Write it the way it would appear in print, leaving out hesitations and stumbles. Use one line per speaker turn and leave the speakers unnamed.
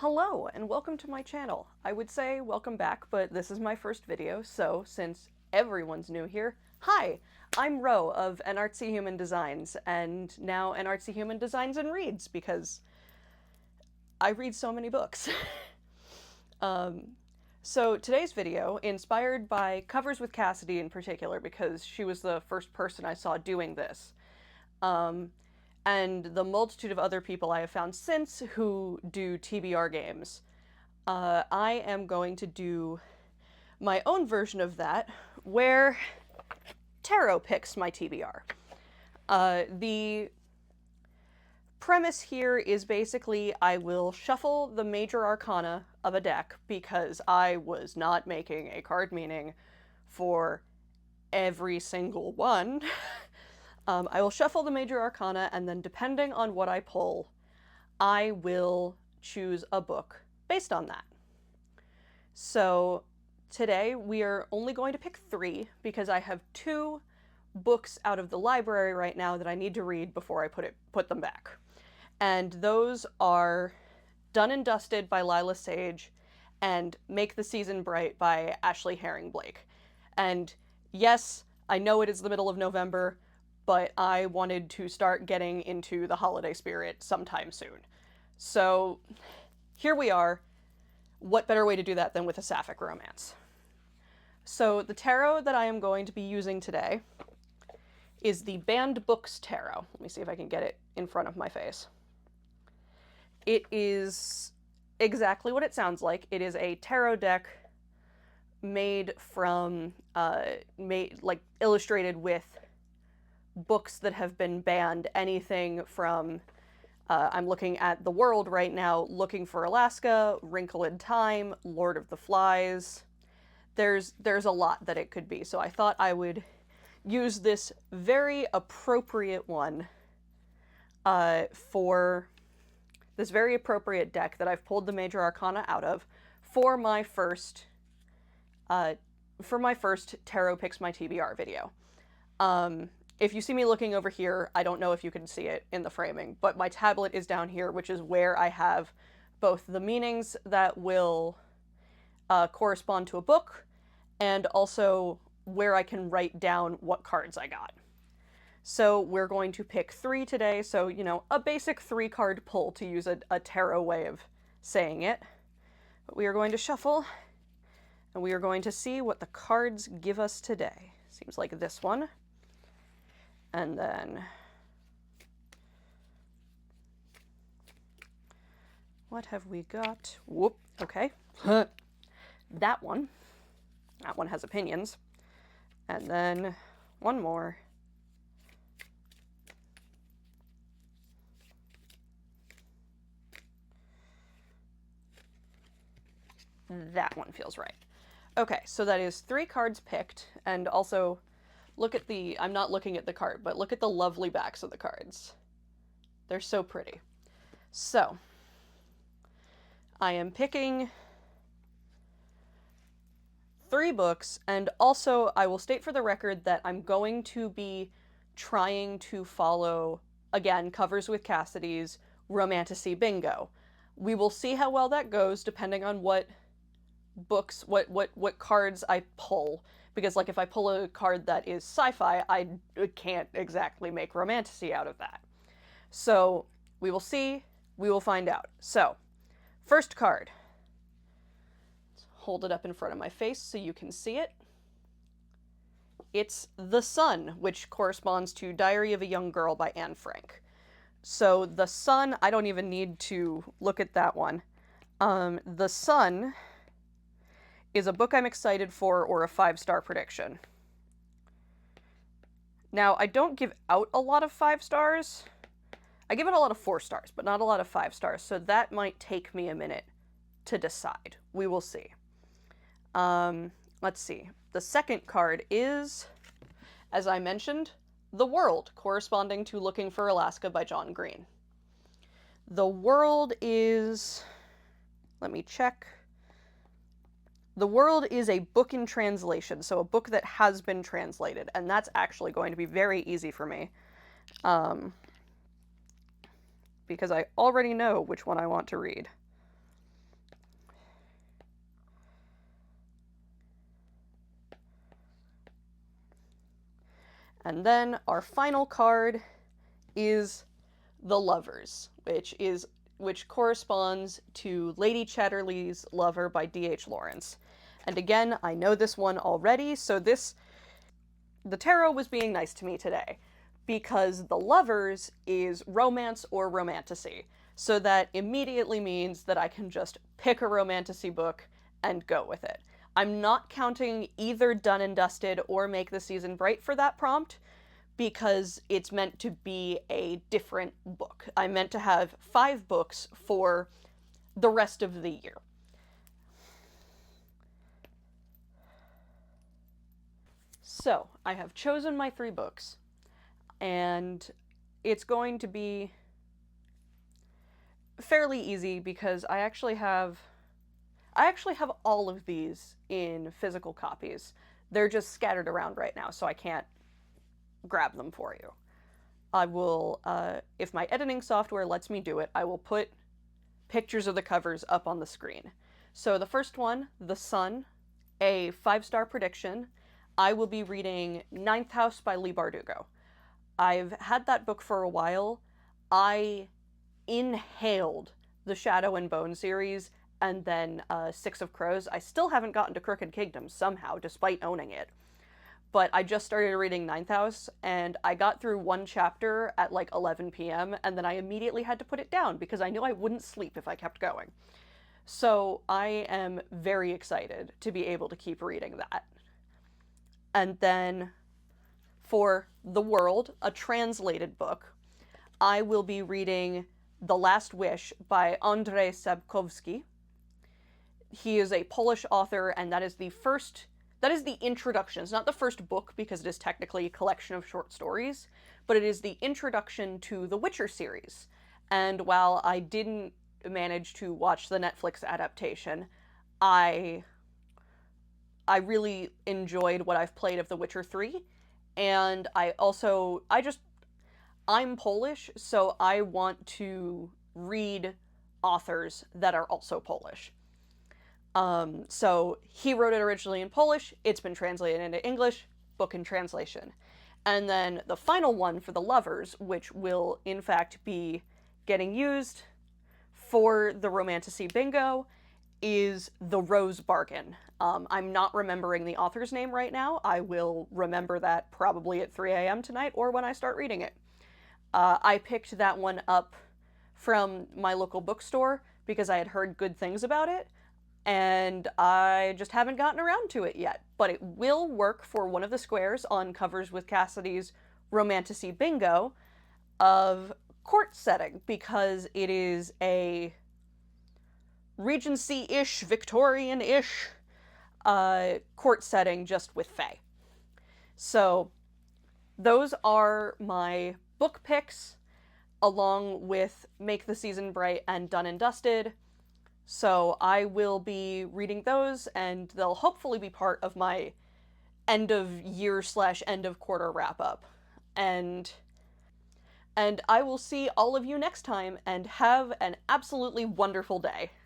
Hello and welcome to my channel. I would say welcome back, but this is my first video, so since everyone's new here, hi! I'm Ro of anartsyhuman.designs, and now anartsyhuman.designs because I read so many books. So today's video, inspired by Covers with Cassidy in particular, because she was the first person I saw doing this, and the multitude of other people I have found since who do TBR games. I am going to do my own version of that, where tarot picks my TBR. The premise here is basically I will shuffle the major arcana of a deck because I was not making a card meaning for every single one. I will shuffle the major arcana, and then depending on what I pull, I will choose a book based on that. So today we are only going to pick 3 because I have 2 books out of the library right now that I need to read before I put them back. And those are Done and Dusted by Lila Sage and Make the Season Bright by Ashley Herring Blake. And yes, I know it is the middle of November, but I wanted to start getting into the holiday spirit sometime soon. So here we are. What better way to do that than with a sapphic romance? So the tarot that I am going to be using today is the Banned Books Tarot. Let me see if I can get it in front of my face. It is exactly what it sounds like. It is a tarot deck made from, illustrated with books that have been banned, anything from, I'm looking at The World right now, Looking for Alaska, Wrinkle in Time, Lord of the Flies. There's a lot that it could be, so I thought I would use this very appropriate one for this very appropriate deck that I've pulled the major arcana out of for my first Tarot Picks My TBR video. If you see me looking over here, I don't know if you can see it in the framing, but my tablet is down here, which is where I have both the meanings that will correspond to a book and also where I can write down what cards I got. So we're going to pick 3 today, so, you know, a basic 3-card pull, to use a tarot way of saying it. But we are going to shuffle, and we are going to see what the cards give us today. Seems like this one. And then, what have we got? Whoop, okay. That one has opinions. And then one more. That one feels right. Okay, so that is 3 cards picked, and also look at the, I'm not looking at the card, but look at the lovely backs of the cards. They're so pretty. So, I am picking 3 books, and also I will state for the record that I'm going to be trying to follow, again, Covers with Cassidy's Romantasy Bingo. We will see how well that goes depending on what books, what cards I pull. Because, like, if I pull a card that is sci-fi, I can't exactly make romantasy out of that. So, we will see, we will find out. So, first card. Let's hold it up in front of my face so you can see it. It's The Sun, which corresponds to Diary of a Young Girl by Anne Frank. So, The Sun, I don't even need to look at that one. The Sun is a book I'm excited for, or a 5-star prediction. Now, I don't give out a lot of 5 stars. I give it a lot of 4 stars, but not a lot of 5 stars, so that might take me a minute to decide. We will see. Let's see. The second card is, as I mentioned, The World, corresponding to Looking for Alaska by John Green. The World is, let me check. The World is a book in translation, so a book that has been translated, and that's actually going to be very easy for me, because I already know which one I want to read. And then our final card is The Lovers, which corresponds to Lady Chatterley's Lover by D.H. Lawrence. And again, I know this one already, so the tarot was being nice to me today, because The Lovers is romance or romantasy, so that immediately means that I can just pick a romantasy book and go with it. I'm not counting either Done and Dusted or Make the Season Bright for that prompt, because it's meant to be a different book. I meant to have 5 books for the rest of the year. So, I have chosen my 3 books, and it's going to be fairly easy because I actually have all of these in physical copies. They're just scattered around right now, so I can't grab them for you. I will, if my editing software lets me do it, I will put pictures of the covers up on the screen. So the first one, The Sun, a 5-star prediction. I will be reading Ninth House by Leigh Bardugo. I've had that book for a while. I inhaled the Shadow and Bone series and then Six of Crows. I still haven't gotten to Crooked Kingdom somehow, despite owning it. But I just started reading Ninth House, and I got through 1 chapter at like 11 p.m., and then I immediately had to put it down because I knew I wouldn't sleep if I kept going. So I am very excited to be able to keep reading that. And then for The World, a translated book, I will be reading The Last Wish by Andrzej Sapkowski. He is a Polish author, and that is the introduction. It's not the first book because it is technically a collection of short stories, but it is the introduction to the Witcher series. And while I didn't manage to watch the Netflix adaptation, I really enjoyed what I've played of The Witcher 3, and I'm Polish, so I want to read authors that are also Polish. So he wrote it originally in Polish, it's been translated into English, book in translation. And then the final one for The Lovers, which will in fact be getting used for the Romantasy Bingo, is The Rose Bargain. I'm not remembering the author's name right now. I will remember that probably at 3 a.m. tonight or when I start reading it. I picked that one up from my local bookstore because I had heard good things about it, and I just haven't gotten around to it yet. But it will work for one of the squares on Covers with Cassidy's Romantasy Bingo of court setting, because it is a Regency-ish, Victorian-ish court setting just with fae. So those are my book picks, along with Make the Season Bright and Done and Dusted. So I will be reading those, and they'll hopefully be part of my end of year / end of quarter wrap up. And I will see all of you next time, and have an absolutely wonderful day.